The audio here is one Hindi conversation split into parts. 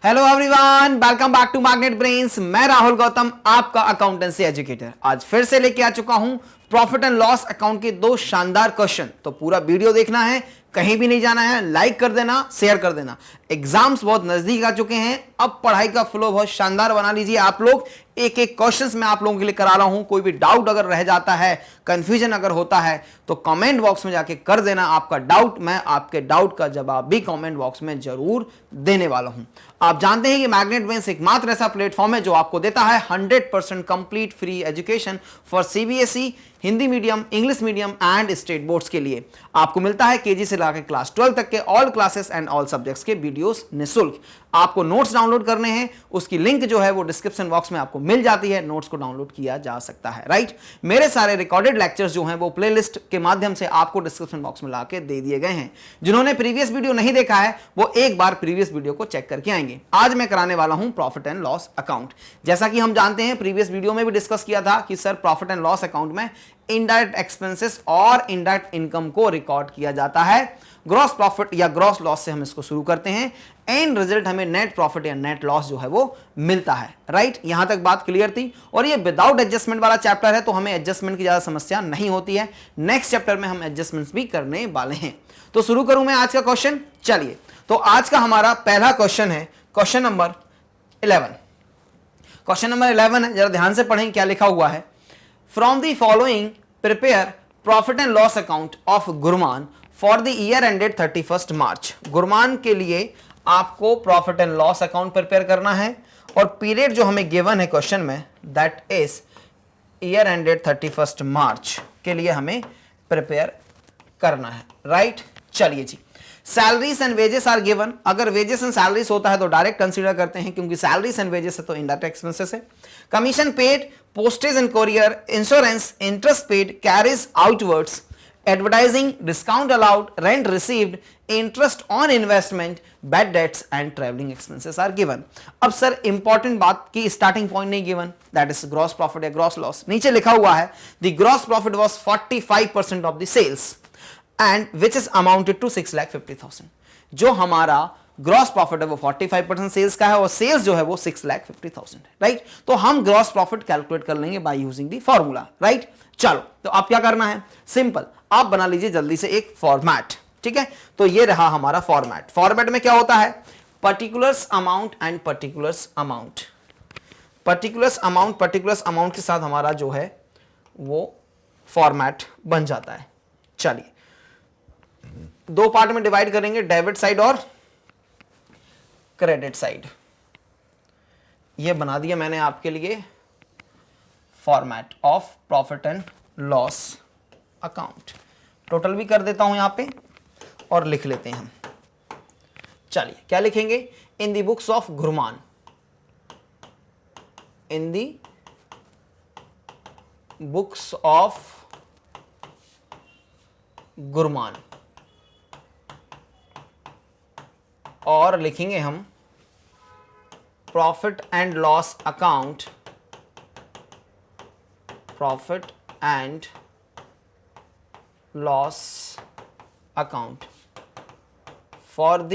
Hello everyone, welcome back to magnet brains. मैं राहुल गौतम, आपका अकाउंटेंसी एजुकेटर। आज फिर से लेके आ चुका हूं प्रॉफिट एंड लॉस अकाउंट के दो शानदार क्वेश्चन। तो पूरा वीडियो देखना है, कहीं भी नहीं जाना है, लाइक कर देना, शेयर कर देना। एग्जाम्स बहुत नजदीक आ चुके हैं, अब पढ़ाई का फ्लो बहुत शानदार बना लीजिए आप लोग। एक एक क्वेश्चंस मैं आप लोगों के लिए करा रहा हूं। कोई भी डाउट अगर रह जाता है, कंफ्यूजन अगर होता है तो कमेंट बॉक्स में जाके कर देना आपका डाउट। मैं आपके डाउट का जवाब भी कमेंट बॉक्स में जरूर देने वाला हूं। आप जानते हैं कि मैग्नेट ब्रेन्स एकमात्र ऐसा प्लेटफॉर्म है जो आपको देता है 100% complete free education for CBSE, Hindi medium, English medium and state boards के लिए। आपको मिलता है केजी से लेकर क्लास 12 तक के all classes and all subjects के वीडियोस निःशुल्क। आपको नोट्स डाउनलोड करने हैं, उसकी लिंक जो है वो डिस्क्रिप्शन बॉक्स में आपको मिल जाती है। नोट्स को डाउनलोड किया जा सकता है, राइट। मेरे सारे रिकॉर्डेड लेक्चर्स जो हैं वो प्लेलिस्ट के माध्यम से आपको डिस्क्रिप्शन बॉक्स में लाके दे दिए गए हैं। जिन्होंने प्रीवियस वीडियो नहीं देखा है वो एक बार प्रीवियस वीडियो को चेक करके आएंगे। आज मैं कराने वाला हूं प्रॉफिट एंड लॉस अकाउंट। जैसा कि हम जानते हैं, प्रीवियस वीडियो में भी डिस्कस किया था कि sir profit and loss account में इनडायरेक्ट एक्सपेंसेस और इनडायरेक्ट इनकम को रिकॉर्ड किया जाता है। ग्रॉस प्रॉफिट या ग्रॉस लॉस से हम इसको शुरू करते हैं। एंड रिजल्ट हमें नेट प्रॉफिट या नेट लॉस जो है वो मिलता है, राइट। यहां तक बात क्लियर थी। और ये विदाउट एडजस्टमेंट वाला चैप्टर है, तो हमें एडजस्टमेंट की ज्यादा समस्या नहीं होती है। नेक्स्ट चैप्टर में हम एडजस्टमेंट्स भी करने वाले हैं। तो शुरू करूं मैं आज का क्वेश्चन। चलिए, तो आज का हमारा पहला क्वेश्चन है क्वेश्चन नंबर 11। क्वेश्चन नंबर 11 है, जरा ध्यान से पढ़ें क्या लिखा हुआ है। From the following prepare profit and loss account of Gurman for the year ended 31 March. Gurman के लिए आपको profit and loss account prepare करना है और पीरियड जो हमें गिवन है क्वेश्चन में, that is year ended 31 March के लिए हमें प्रिपेयर करना है, राइट। चलिए जी, salaries and wages are given. अगर वेजेस एंड सैलरीज होता है तो डायरेक्ट कंसीडर करते हैं, क्योंकि सैलरीज एंड वेजेस है तो इनडायरेक्ट एक्सपेंसेस है। Commission paid, postage and courier, insurance, interest paid, carriage outwards, advertising, discount allowed, rent received, interest on investment, bad debts and travelling expenses are given. अब सर इंपॉर्टेंट बात की स्टार्टिंग पॉइंट नहीं given, that is gross profit या ग्रॉस लॉस। नीचे लिखा हुआ है the gross profit was 45% of the sales and which is amounted to 6,50,000। जो हमारा ग्रॉस प्रॉफिट है वो 45% सेल्स का है और सेल्स जो है वो 6,50,000 है, राइट। तो हम ग्रॉस प्रॉफिट कैलकुलेट कर लेंगे by using the formula, right. चलो, तो आप क्या करना है, सिंपल, आप बना लीजिए जल्दी से एक फॉर्मेट, ठीक है। तो ये रहा हमारा फॉर्मेट। फॉर्मेट में क्या होता है, particulars amount and particulars amount. Particulars amount के साथ हमारा जो है वो फॉर्मेट बन जाता है। चलिए, दो पार्ट में डिवाइड करेंगे, डेबिट साइड और क्रेडिट साइड। ये बना दिया मैंने आपके लिए format of profit and loss account. Total भी कर देता हूं यहां पे और लिख लेते हैं हम। चलिए, क्या लिखेंगे, in the books of Gurman, in the books of Gurman, और लिखेंगे हम profit and loss account, profit and loss account for the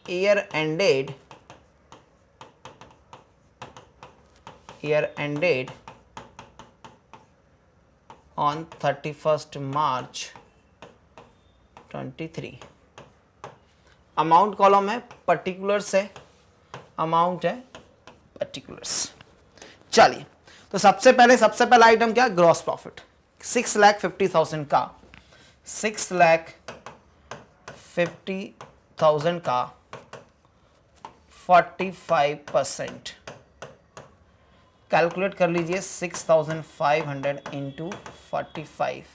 year ended on 31st March 23। Amount column है, पर्टिकुलर्स है, अमाउंट है, पर्टिकुलर्स। चलिए, तो सबसे पहला आइटम क्या, ग्रॉस प्रॉफिट। 6,50,000 का 6,50,000 का 45% कैलकुलेट कर लीजिए। 6,500 इंटू 45,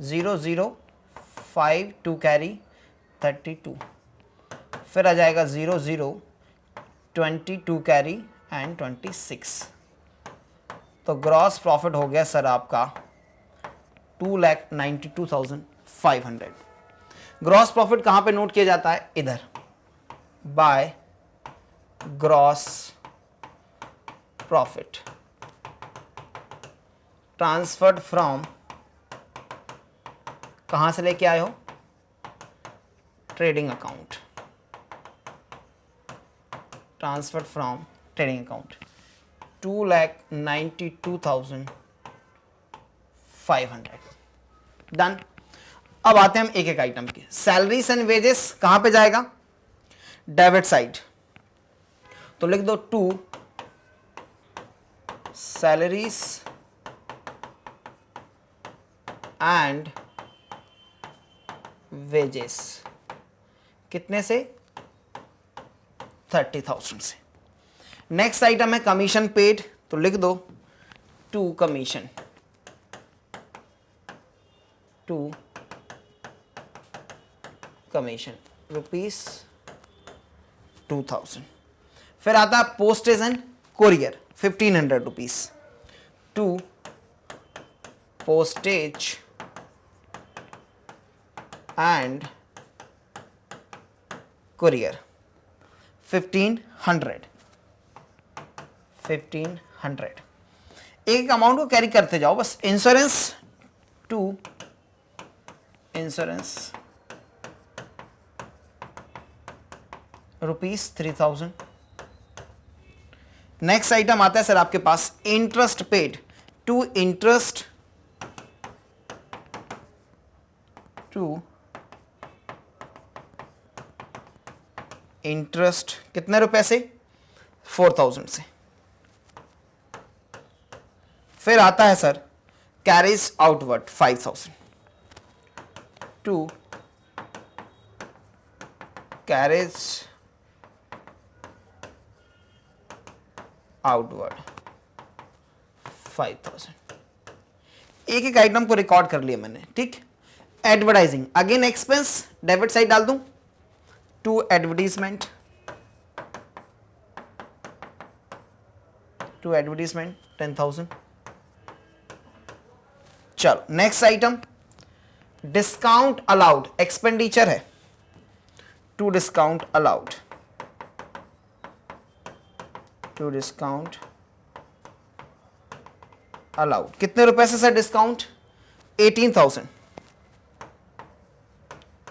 0,052 टू कैरी 32, फिर आ जाएगा 0,022 कैरी एंड 26। तो ग्रॉस प्रॉफिट हो गया सर आपका 2,92,500। ग्रॉस प्रॉफिट कहां पे नोट किया जाता है, इधर, by gross profit transferred from, कहां से लेके आए हो, trading account, transferred from trading account, 2,92,500. Done. अब आते हैं हम एक एक आइटम के. सैलरीज एंड वेजेस कहां पे जाएगा? Debit side. तो लिख दो 2 सैलरीज एंड वेजेस. कितने से? 30,000 से. नेक्स्ट आइटम है कमीशन पेड. तो लिख दो 2 कमीशन, 2 कमीशन ₹2,000. फिर आता है postage and courier 1,500 rupees. 2 postage and courier 1,500. एक अमाउंट को कैरी करते जाओ बस. Insurance 2 insurance ₹3,000. नेक्स्ट आइटम आता है सर आपके पास इंटरेस्ट पेड. 2 इंटरेस्ट, 2 इंटरेस्ट कितने रुपए से? 4,000 से. फिर आता है sir carries outward 5,000. 2 carries outward 5,000. एक एक आइटम को रिकॉर्ड कर लिया मैंने. ठीक. Advertising again expense, debit side डाल दूं. 2 एडवर्टीजमेंट, 2 एडवर्टीजमेंट 10,000. चलो next item discount allowed. Expenditure है 2 डिस्काउंट अलाउड, 2 डिस्काउंट अलाउड. कितने रुपए से sir discount? 18,000.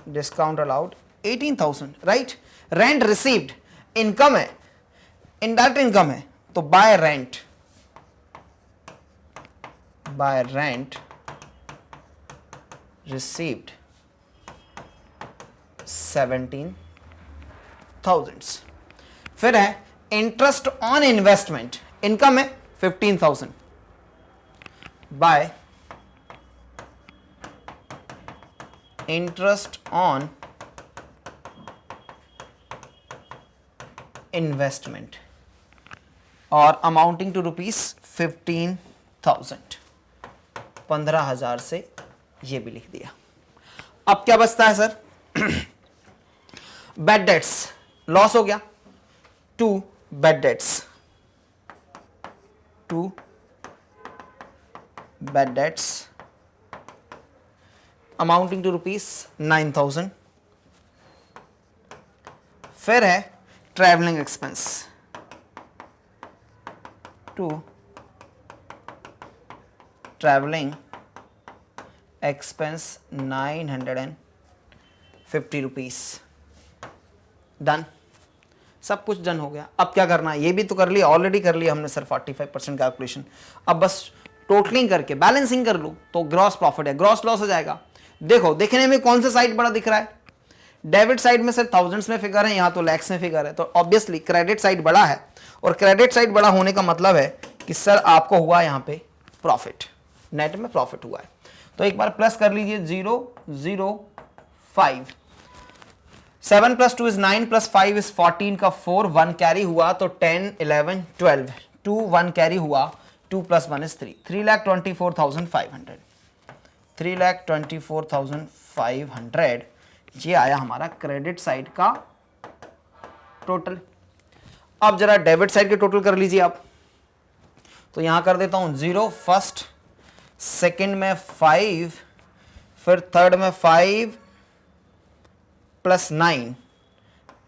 Discount allowed 18,000. Right. Rent received income है, इनडायरेक्ट इनकम है. तो bye rent, bye rent received 17,000. फिर है इंटरेस्ट ऑन इन्वेस्टमेंट. इनकम है 15,000. बाय इंटरेस्ट ऑन इन्वेस्टमेंट और अमाउंटिंग टू ₹15,000. 15,000 से ये भी लिख दिया. अब क्या बचता है सर? बैड डेट्स लॉस हो गया. 2 bad debts, 2 bad debts amounting to ₹9,000. फिर है travelling expense. 2 travelling expense 950 rupees. Done. सब कुछ डन हो गया. अब क्या करना है? ये भी तो कर लिया, ऑलरेडी कर लिया हमने सर 45% कैलकुलेशन. अब बस टोटलिंग करके बैलेंसिंग कर लो तो ग्रॉस प्रॉफिट है, ग्रॉस लॉस हो जाएगा. देखो देखने में कौन सा साइड बड़ा दिख रहा है? डेबिट साइड में सर थाउजेंड्स में फिगर है, यहाँ तो लैक्स में फिगर है. तो ऑब्वियसली क्रेडिट साइड बड़ा है. और क्रेडिट साइड बड़ा होने का मतलब है कि सर आपको हुआ यहाँ पे प्रॉफिट, नेट में प्रॉफिट हुआ है. तो एक बार प्लस कर लीजिए 005. 7 + 2 = 9 + 5 = 14 का 4, 1 कैरी हुआ तो 10, 11, 12, 2 1 कैरी हुआ, 2 + 1 = 3. 3,24,500. 3,24,500 ये आया हमारा क्रेडिट साइड का टोटल. अब जरा डेबिट साइड के टोटल कर लीजिए आप. तो यहां कर देता हूं 0 फर्स्ट, सेकंड में 5, फिर थर्ड में 5 + 9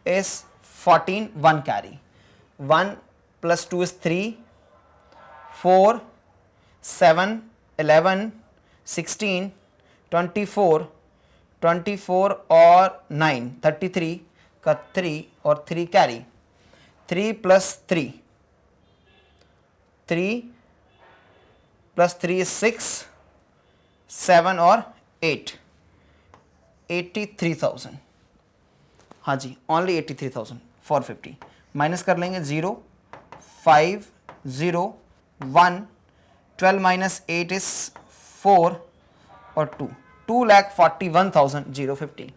is 14, 1 carry. 1 + 2 = 3, 4, 7, 11, 16, 24, 24 और 9 33 का 3 और 3 कैरी, 3 प्लस 3 प्लस 3 6 7 और 8 83,000। हाँ जी, ओनली 83,000 450 माइनस कर लेंगे 0 5 0 1 12 माइनस 8 इज 4 और 2,41,050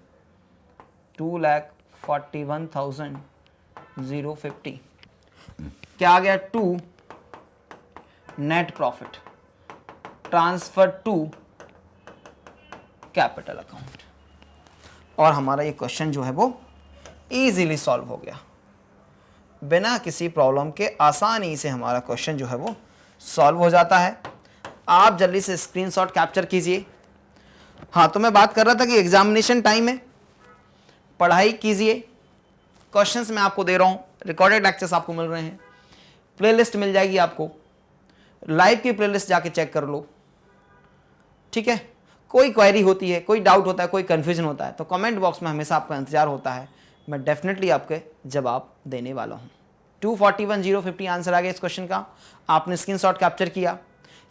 2,41,050 क्या आ गया 2 net profit transfer to capital account. और हमारा ये क्वेश्चन जो है वो इजीली सॉल्व हो गया, बिना किसी प्रॉब्लम के आसानी से हमारा क्वेश्चन जो है वो सॉल्व हो जाता है। आप जल्दी से स्क्रीनशॉट कैप्चर कीजिए। हाँ, तो मैं बात कर रहा था कि एग्जामिनेशन टाइम है, पढ़ाई कीजिए। क्वेश्चंस मैं आपको दे रहा हूँ, रिकॉर्डेड लेक्चर्स आपको मिल रहे हैं, प्लेलिस्ट मिल जाएगी आपको, लाइव की प्लेलिस्ट जाके चेक कर लो, ठीक है। कोई क्वेरी होती है, कोई डाउट होता है, कोई कन्फ्यूजन होता है तो कमेंट बॉक्स में हमेशा आपका इंतजार होता है, मैं डेफिनेटली आपके जवाब देने वाला हूँ। 241,050 आंसर आ गया इस क्वेश्चन का, आपने स्क्रीनशॉट कैप्चर किया।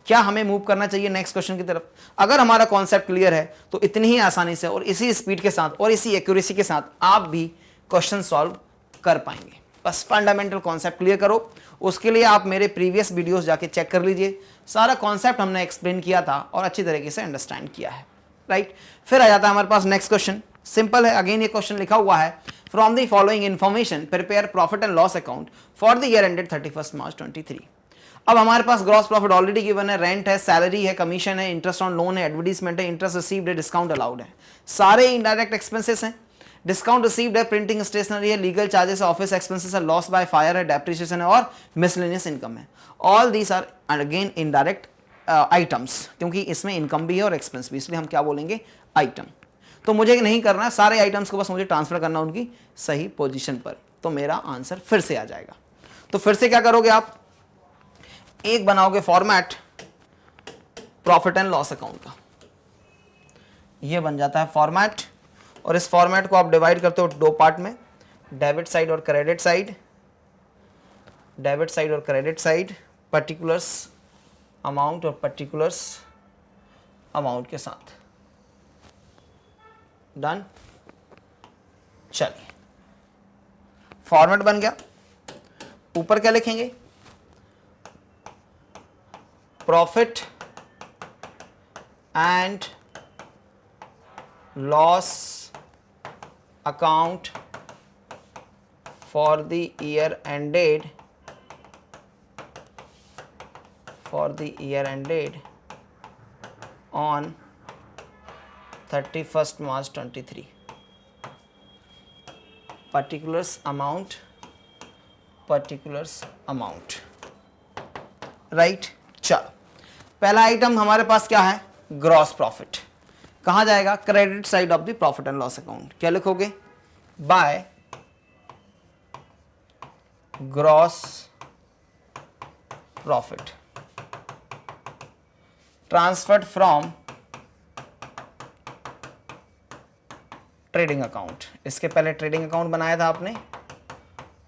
क्या हमें मूव करना चाहिए नेक्स्ट क्वेश्चन की तरफ? अगर हमारा कॉन्सेप्ट क्लियर है तो इतनी ही आसानी से और इसी स्पीड के साथ और इसी एक्यूरेसी के साथ आप भी क्वेश्चन सॉल्व कर पाएंगे। बस फंडामेंटल कॉन्सेप्ट क्लियर करो। उसके लिए आप मेरे प्रीवियस वीडियोस जाके चेक कर लीजिए, सारा कॉन्सेप्ट हमने एक्सप्लेन किया था और अच्छी तरीके से अंडरस्टैंड किया है, राइट। फिर आ जाता है हमारे पास नेक्स्ट क्वेश्चन, सिंपल है। अगेन ये क्वेश्चन लिखा हुआ है, from the following information prepare profit and loss account for the year ended 31 मार्च 23। अब हमारे पास ग्रॉस प्रॉफिट ऑलरेडी गिवन है, रेंट है, सैलरी है, कमीशन है, इंटरेस्ट ऑन लोन है, एडवर्टीजमेंट है, इंटरेस्ट रिसीव्ड है, डिस्काउंट अलाउड है, सारे इनडायरेक्ट एक्सपेंसेस हैं। डिस्काउंट रिसीव्ड है, प्रिंटिंग स्टेशनरी है, लीगल चार्जेस है, ऑफिस एक्सपेंसेस है, लॉस बाय फायर है, डेप्रिसिएशन है और मिसलेनियस इनकम है। All these are again indirect items, क्योंकि इसमें इनकम भी है और एक्सपेंस भी, इसलिए हम क्या बोलेंगे आइटम। तो मुझे नहीं करना है, सारे आइटम्स को बस मुझे ट्रांसफर करना उनकी सही पोजीशन पर, तो मेरा आंसर फिर से आ जाएगा। तो फिर से क्या करोगे आप, एक बनाओगे format profit and loss account का, ये बन जाता है फॉर्मेट, और इस फॉर्मेट को आप डिवाइड करते हो दो पार्ट में, डेबिट साइड और क्रेडिट साइड, डेबिट साइड और क्रेडिट साइड, पर्टिकुलर्स अमाउंट और पर्टिकुलर्स अमाउंट के साथ। डन, चलिए फॉर्मेट बन गया। ऊपर क्या लिखेंगे, profit and loss account for the year ended on 31st March 23। particulars amount, right. चलो पहला आइटम हमारे पास क्या है, ग्रॉस प्रॉफिट। कहाँ जाएगा, credit side of the profit and loss account. क्या लिखोगे, by gross profit transferred from trading account. इसके पहले ट्रेडिंग अकाउंट बनाया था आपने,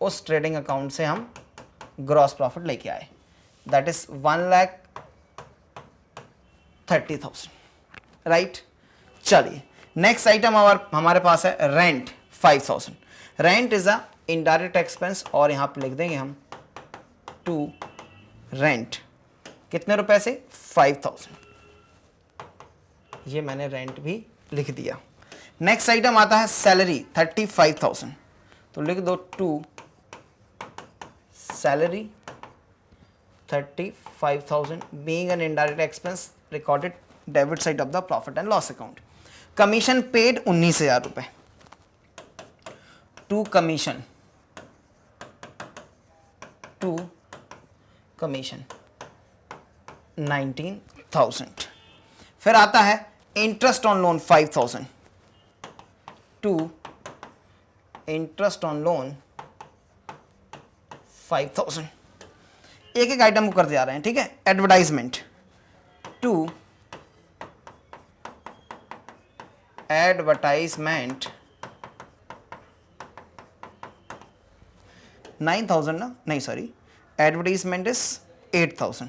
उस ट्रेडिंग अकाउंट से हम ग्रॉस प्रॉफिट लेके आए, दैट इज 1,30,000, राइट। चलिए नेक्स्ट आइटम हमारे पास है rent 5,000। Rent is a indirect expense, और यहां पे लिख देंगे हम टू रेंट, कितने रुपए से, 5,000। ये मैंने रेंट भी लिख दिया। नेक्स्ट आइटम आता है सैलरी 35,000, तो लिख दो to salary 35,000 being an indirect expense recorded debit side of the profit and loss account। Commission paid 19,000 रुपए, टू कमीशन 19,000। फिर आता है interest on loan 5,000, to interest on loan 5,000। एक एक आइटम को करते जा रहे हैं, ठीक है। एडवर्टाइजमेंट टू एडवर्टाइजमेंट 9,000 ना, नहीं सॉरी, एडवर्टाइजमेंट इज 8,000।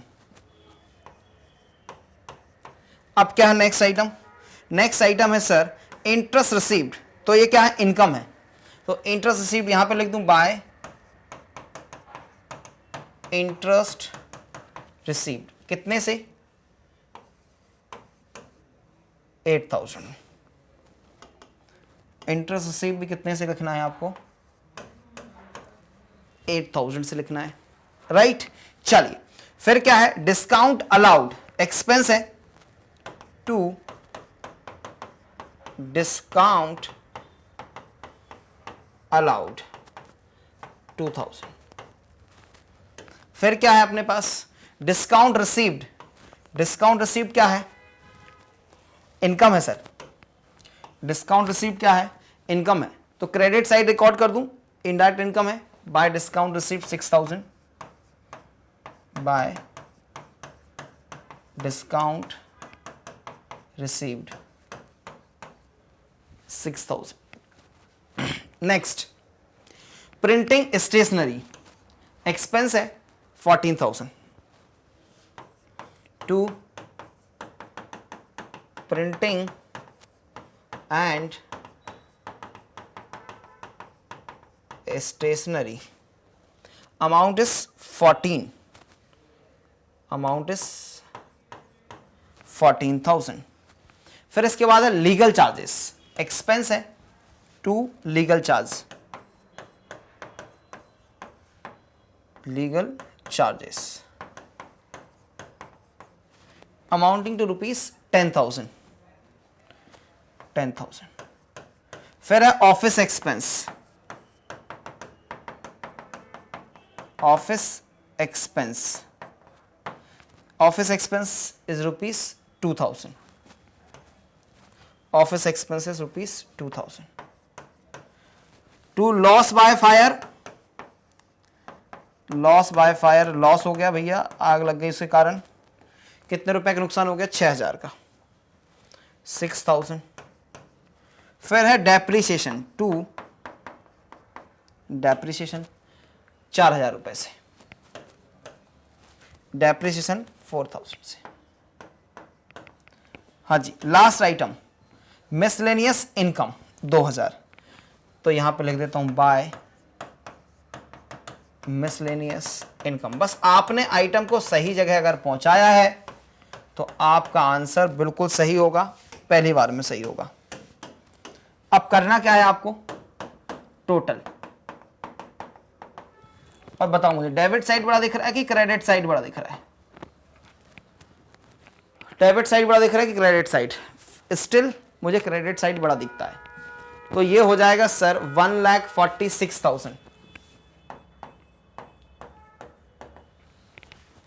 अब क्या है नेक्स्ट आइटम? नेक्स्ट आइटम है सर इंटरेस्ट रिसीव्ड। तो ये क्या है? इनकम है। तो इंटरेस्ट रिसीव्ड यहां पे लिख दूं बाय इंटरेस्ट रिसीव्ड, कितने से? 8,000। इंटरेस्ट रिसीव्ड भी कितने से लिखना है आपको? 8,000 से लिखना है, राइट। चलिए फिर क्या है? डिस्काउंट अलाउड एक्सपेंस है, टू डिस्काउंट अलाउड 2,000। फिर क्या है अपने पास? Discount received. डिस्काउंट रिसीव्ड क्या है? इनकम है सर। डिस्काउंट रिसीव्ड क्या है? इनकम है। तो क्रेडिट साइड रिकॉर्ड कर दूं, इनडायरेक्ट इनकम है, by discount received 6,000, by discount received 6,000। Next printing stationery expense है 14,000, to printing and stationery amount is 14, amount is 14,000। फिर इसके बाद है लीगल चार्जेस एक्सपेंस है, to legal charge, legal charges amounting to rupees 10,000, 10,000। फिर है office expense, office expense, office expense is rupees 2,000, office expenses rupees 2,000। To loss by fire, loss by fire, loss हो गया भैया, आग लग गई उसके कारण, कितने रुपए का नुकसान हो गया? 6,000 का, 6,000। फिर है डेप्रीशिएशन, टू डेप्रीशिएशन 4,000 रुपए से, डेप्रीशिएशन 4,000 से। हाँ जी, लास्ट आइटम मिसलेनियस इनकम 2,000। तो यहां पे लिख देता हूं बाय मिसलेनियस इनकम। बस आपने आइटम को सही जगह अगर पहुंचाया है तो आपका आंसर बिल्कुल सही होगा, पहली बार में सही होगा। अब करना क्या है आपको? टोटल। और बताओ मुझे, डेबिट साइड बड़ा दिख रहा है कि क्रेडिट साइड बड़ा दिख रहा है? डेबिट साइड बड़ा दिख रहा है कि क्रेडिट साइड? स्टिल मुझे क्रेडिट साइड बड़ा दिखता है। तो ये हो जाएगा सर 1,46,000,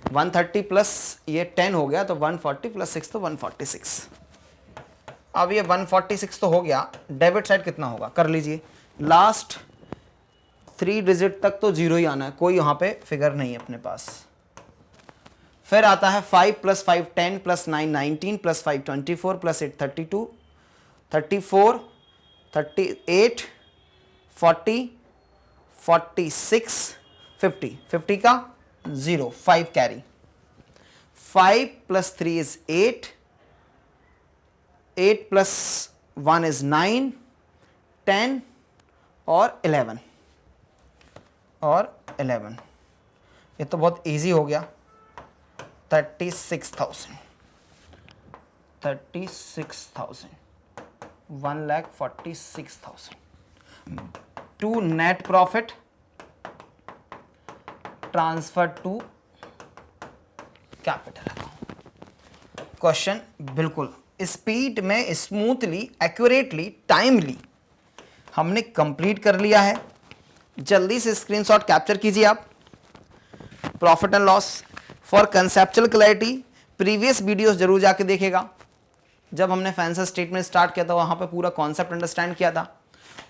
130 प्लस ये 10 हो गया, तो 140 प्लस 6 तो 146। अब ये 146 तो हो गया, डेबिट साइड कितना होगा? कर लीजिए, लास्ट 3 डिजिट तक तो जीरो ही आना है, कोई यहां पे फिगर नहीं है अपने पास। फिर आता है 5 प्लस 5 10 प्लस 9 19 प्लस 5 24 प्लस 8 32 34 38 40 46 50, 50 का 0, 5 carry, 5 plus 3 is 8, 8 plus 1 is 9, 10 और 11, और 11। ये तो बहुत इजी हो गया। 36,000, 36,000, 1,46,000 to net profit transfer to capital account. Question बिल्कुल स्पीड में, स्मूथली, एक्यूरेटली, टाइमली हमने कंप्लीट कर लिया है। जल्दी से स्क्रीनशॉट कैप्चर कीजिए आप। Profit and loss for conceptual clarity previous videos जरूर जाके देखेगा। जब हमने फाइनेंशियल स्टेटमेंट स्टार्ट किया था वहां पे पूरा कॉन्सेप्ट अंडरस्टैंड किया था,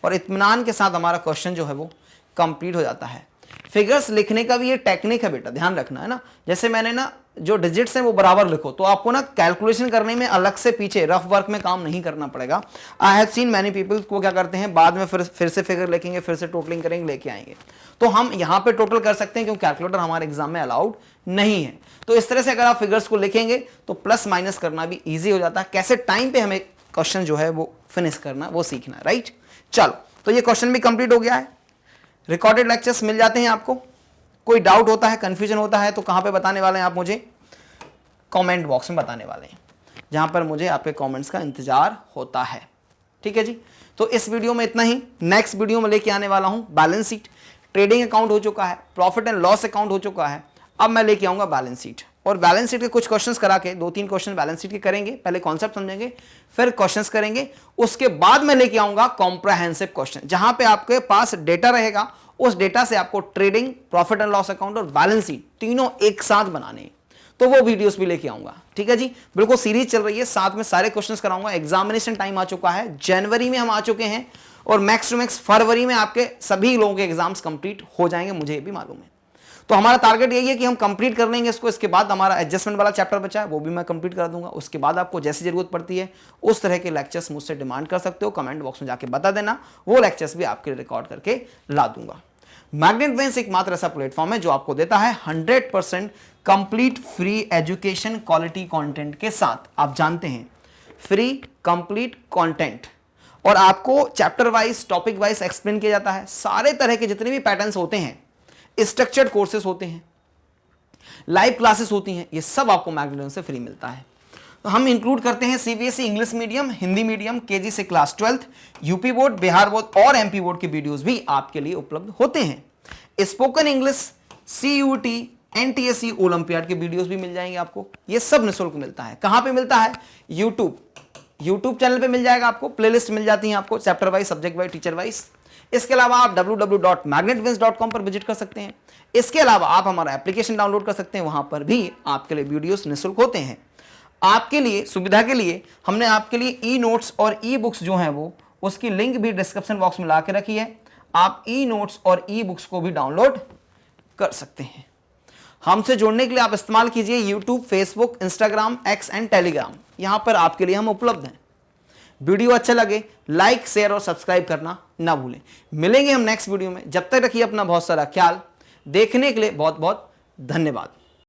और इत्मीनान के साथ हमारा क्वेश्चन जो है वो कंप्लीट हो जाता है। फिगर्स लिखने का भी ये टेक्निक है बेटा, ध्यान रखना है ना। जैसे मैंने ना जो डिजिट्स हैं वो बराबर लिखो, तो आपको ना कैलकुलेशन करने में अलग से पीछे रफ वर्क में काम नहीं करना पड़ेगा। I have seen many people को क्या करते हैं, बाद में फिर से फिगर लिखेंगे, फिर से टोटलिंग करेंगे, लेके आएंगे। तो हम यहाँ पे टोटल कर सकते हैं क्योंकि कैलकुलेटर हमारे एग्जाम में अलाउड नहीं है। तो इस तरह से अगर आप फिगर्स को लिखेंगे तो प्लस माइनस करना भी ईजी हो जाता है, कैसे टाइम पे हमें क्वेश्चन जो है वो फिनिश करना, वो सीखना, राइट। चलो, तो ये क्वेश्चन भी कंप्लीट हो गया है। रिकॉर्डेड लेक्चर्स मिल जाते हैं आपको। कोई डाउट होता है, कंफ्यूजन होता है तो कहां पे बताने वाले हैं आप मुझे? कमेंट बॉक्स में बताने वाले हैं, जहां पर मुझे आपके कमेंट्स का इंतजार होता है। ठीक है जी, तो इस वीडियो में इतना ही। नेक्स्ट वीडियो में लेके आने वाला हूं बैलेंस शीट। ट्रेडिंग अकाउंट हो चुका है, प्रॉफिट एंड लॉस अकाउंट हो चुका है, अब मैं लेके आऊंगा बैलेंस शीट। और बैलेंस शीट के कुछ क्वेश्चंस करा के, 2-3 क्वेश्चन बैलेंस शीट के करेंगे। पहले कॉन्सेप्ट समझेंगे, फिर क्वेश्चंस करेंगे, उसके बाद मैं लेके आऊंगा कॉम्प्रहेंसिव क्वेश्चन, जहां पे आपके पास डेटा रहेगा, उस डेटा से आपको trading, profit and loss account और बैलेंस शीट तीनों एक साथ बनाने हैं। तो वो वीडियोस भी लेके आऊंगा। ठीक है जी, बिल्कुल सीरीज चल रही है, साथ में सारे क्वेश्चंस कराऊंगा। एग्जामिनेशन टाइम आ चुका है, जनवरी में हम आ चुके हैं और मैक्स टू मैक्स फरवरी में आपके सभी लोगों के एग्जाम्स कंप्लीट हो जाएंगे, मुझे ये भी मालूम है। तो हमारा टारगेट यही है कि हम कंप्लीट कर लेंगे इसको। इसके बाद हमारा एडजस्टमेंट वाला चैप्टर बचा है, वो भी मैं कंप्लीट कर दूंगा। उसके बाद आपको जैसी जरूरत पड़ती है उस तरह के लेक्चर्स मुझसे डिमांड कर सकते हो, कमेंट बॉक्स में जाके बता देना, वो लेक्चर्स भी आपके लिए रिकॉर्ड करके ला दूंगा। मैग्नेट ब्रेन्स एकमात्र ऐसा प्लेटफॉर्म है जो आपको देता है 100% complete free education quality content के साथ। आप जानते हैं, फ्री कंप्लीट कंटेंट, और आपको chapter wise, topic wise explain किया जाता है। सारे तरह के जितने भी पैटर्न्स होते हैं, स्ट्रक्चर्ड कोर्सेज होते हैं, लाइव क्लासेस होती हैं, ये सब आपको मैग्नेट ब्रेन्स से फ्री मिलता है। तो हम इंक्लूड करते हैं CBSE English medium, Hindi medium, KG से class 12th, UP board, Bihar board और एमपी बोर्ड के वीडियोस भी आपके लिए उपलब्ध होते हैं। Spoken English, CUET, NTSC, olympiad के वीडियोस भी मिल जाएंगे आपको। ये सब निःशुल्क मिलता है। कहां पे मिलता है? यूट्यूब चैनल पे मिल जाएगा आपको। प्लेलिस्ट मिल जाती है आपको, chapter wise, subject wise, teacher wise. इसके अलावा आप www.magnetwins.com पर विजिट कर सकते हैं। इसके अलावा आप हमारा एप्लीकेशन डाउनलोड कर सकते हैं, वहां पर भी आपके लिए वीडियोस निःशुल्क होते हैं। आपके लिए सुविधा के लिए हमने आपके लिए ई नोट्स और ई बुक्स जो हैं वो, उसकी लिंक भी डिस्क्रिप्शन बॉक्स में ला के रखी है। आप ई नोट्स और ई बुक्स को भी डाउनलोड कर सकते हैं। हमसे जुड़ने के लिए आप इस्तेमाल कीजिए YouTube, Facebook, Instagram, x and Telegram. यहां पर आपके लिए हम उपलब्ध हैं। वीडियो अच्छा लगे लाइक, शेयर और सब्सक्राइब करना ना भूलें। मिलेंगे हम नेक्स्ट वीडियो में। जब तक रखिए अपना बहुत सारा ख्याल। देखने के लिए बहुत बहुत धन्यवाद।